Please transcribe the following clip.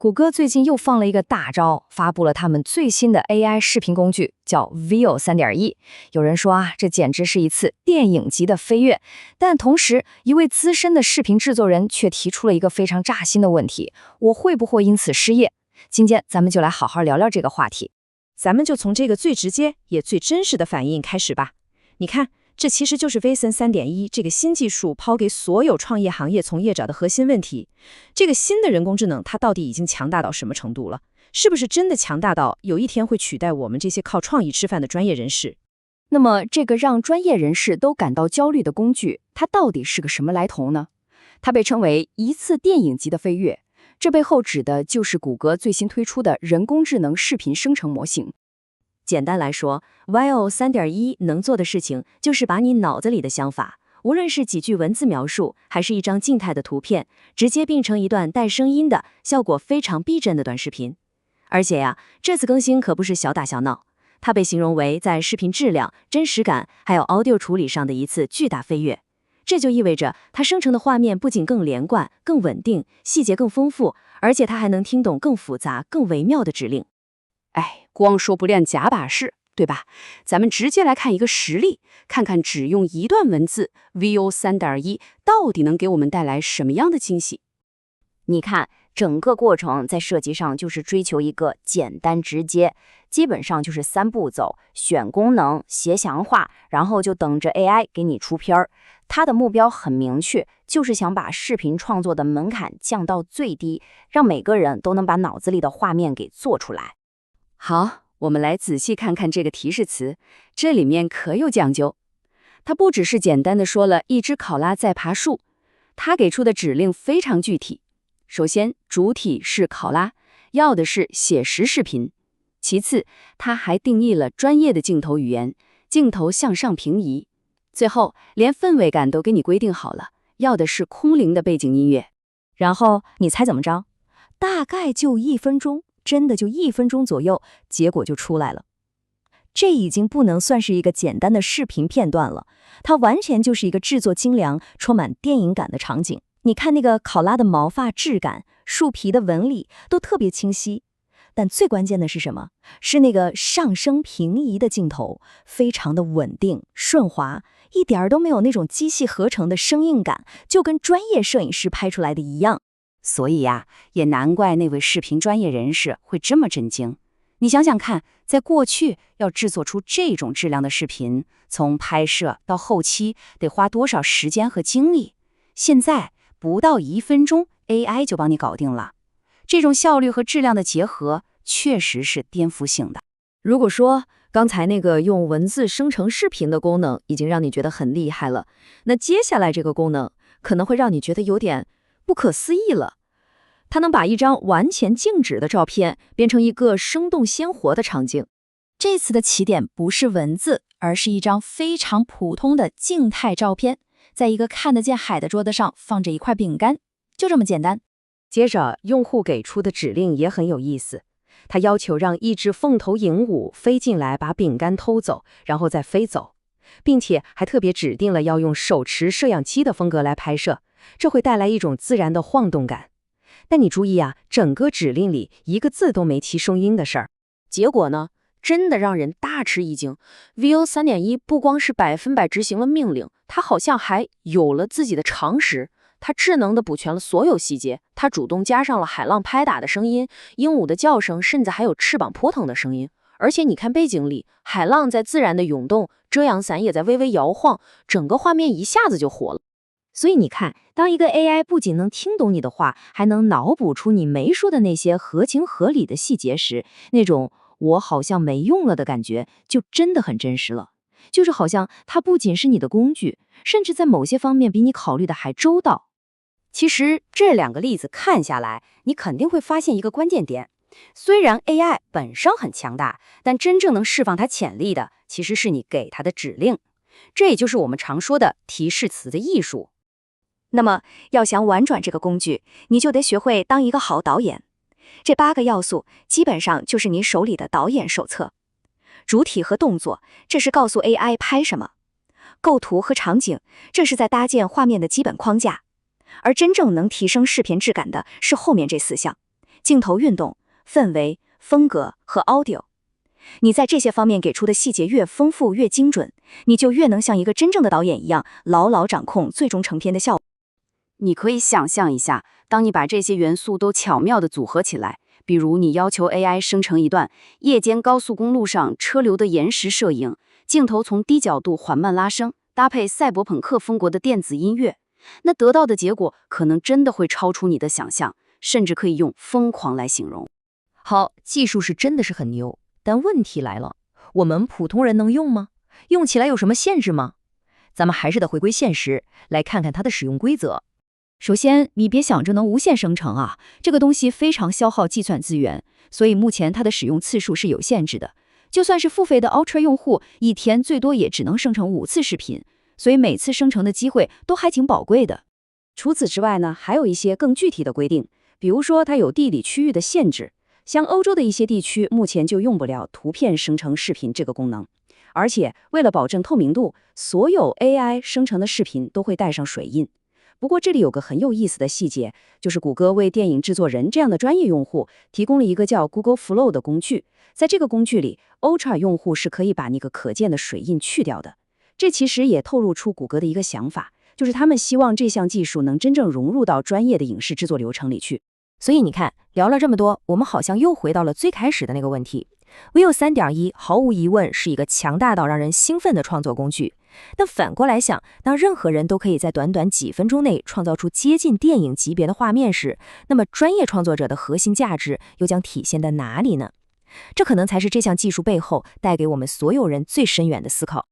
谷歌最近又放了一个大招，发布了他们最新的 AI 视频工具，叫 Veo 3.1。有人说啊，这简直是一次电影级的飞跃。但同时，一位资深的视频制作人却提出了一个非常扎心的问题：我会不会因此失业？今天咱们就来好好聊聊这个话题。咱们就从这个最直接也最真实的反应开始吧。你看，这其实就是 Veo 3.1这个新技术抛给所有创业行业从业者的核心问题。这个新的人工智能，它到底已经强大到什么程度了？是不是真的强大到有一天会取代我们这些靠创意吃饭的专业人士？那么，这个让专业人士都感到焦虑的工具，它到底是个什么来头呢？它被称为一次电影级的飞跃，这背后指的就是谷歌最新推出的人工智能视频生成模型。简单来说 ，Veo 3.1能做的事情就是把你脑子里的想法，无论是几句文字描述，还是一张静态的图片，直接并成一段带声音的、效果非常逼真的短视频。而且呀，这次更新可不是小打小闹，它被形容为在视频质量、真实感还有 audio 处理上的一次巨大飞跃。这就意味着它生成的画面不仅更连贯、更稳定，细节更丰富，而且它还能听懂更复杂、更微妙的指令。光说不练假把式，对吧？咱们直接来看一个实例，看看只用一段文字 Veo 3.1到底能给我们带来什么样的惊喜。你看，整个过程在设计上就是追求一个简单直接，基本上就是3步走：选功能、写详化，然后就等着 AI 给你出片儿。它的目标很明确，就是想把视频创作的门槛降到最低，让每个人都能把脑子里的画面给做出来。好，我们来仔细看看这个提示词，这里面可有讲究。它不只是简单的说了一只考拉在爬树，它给出的指令非常具体。首先，主体是考拉，要的是写实视频。其次，它还定义了专业的镜头语言，镜头向上平移。最后，连氛围感都给你规定好了，要的是空灵的背景音乐。然后你猜怎么着？大概就1分钟，真的就1分钟左右，结果就出来了。这已经不能算是一个简单的视频片段了，它完全就是一个制作精良、充满电影感的场景。你看那个考拉的毛发质感、树皮的纹理都特别清晰。但最关键的是什么？是那个上升平移的镜头，非常的稳定顺滑，一点儿都没有那种机器合成的生硬感，就跟专业摄影师拍出来的一样。所以呀，也难怪那位视频专业人士会这么震惊。你想想看，在过去要制作出这种质量的视频，从拍摄到后期得花多少时间和精力？现在不到1分钟 ，AI 就帮你搞定了。这种效率和质量的结合，确实是颠覆性的。如果说刚才那个用文字生成视频的功能已经让你觉得很厉害了，那接下来这个功能可能会让你觉得有点不可思议了。它能把一张完全静止的照片变成一个生动鲜活的场景。这次的起点不是文字，而是一张非常普通的静态照片，在一个看得见海的桌子上放着一块饼干，就这么简单。接着，用户给出的指令也很有意思，他要求让一只凤头鹦鹉飞进来把饼干偷走，然后再飞走，并且还特别指定了要用手持摄像机的风格来拍摄，这会带来一种自然的晃动感。但你注意啊，整个指令里一个字都没提声音的事儿。结果呢，真的让人大吃一惊。Veo 3.1不光是100%执行了命令，它好像还有了自己的常识。它智能地补全了所有细节，它主动加上了海浪拍打的声音、鹦鹉的叫声，甚至还有翅膀扑腾的声音。而且你看背景里，海浪在自然的涌动，遮阳伞也在微微摇晃，整个画面一下子就活了。所以你看，当一个 AI 不仅能听懂你的话，还能脑补出你没说的那些合情合理的细节时，那种我好像没用了的感觉就真的很真实了。就是好像它不仅是你的工具，甚至在某些方面比你考虑的还周到。其实这2个例子看下来，你肯定会发现一个关键点。虽然 AI 本身很强大，但真正能释放它潜力的，其实是你给它的指令。这也就是我们常说的提示词的艺术。那么，要想玩转这个工具，你就得学会当一个好导演。这8个要素基本上就是你手里的导演手册。主体和动作，这是告诉 AI 拍什么；构图和场景，这是在搭建画面的基本框架。而真正能提升视频质感的是后面这4项：镜头运动、氛围、风格和 audio。你在这些方面给出的细节越丰富越精准，你就越能像一个真正的导演一样，牢牢掌控最终成片的效果。你可以想象一下，当你把这些元素都巧妙地组合起来，比如你要求 AI 生成一段夜间高速公路上车流的延时摄影，镜头从低角度缓慢拉升，搭配赛博朋克风格的电子音乐，那得到的结果可能真的会超出你的想象，甚至可以用疯狂来形容。好，技术是真的是很牛，但问题来了，我们普通人能用吗？用起来有什么限制吗？咱们还是得回归现实，来看看它的使用规则。首先，你别想着能无限生成啊，这个东西非常消耗计算资源，所以目前它的使用次数是有限制的。就算是付费的 Ultra 用户，一天最多也只能生成5次视频，所以每次生成的机会都还挺宝贵的。除此之外呢，还有一些更具体的规定，比如说它有地理区域的限制，像欧洲的一些地区目前就用不了图片生成视频这个功能。而且为了保证透明度，所有 AI 生成的视频都会带上水印。不过这里有个很有意思的细节，就是谷歌为电影制作人这样的专业用户提供了一个叫 Google Flow 的工具，在这个工具里 Ultra 用户是可以把那个可见的水印去掉的。这其实也透露出谷歌的一个想法，就是他们希望这项技术能真正融入到专业的影视制作流程里去。所以你看，聊了这么多，我们好像又回到了最开始的那个问题。Veo 3.1毫无疑问是一个强大到让人兴奋的创作工具，但反过来想，当任何人都可以在短短几分钟内创造出接近电影级别的画面时，那么专业创作者的核心价值又将体现在哪里呢？这可能才是这项技术背后带给我们所有人最深远的思考。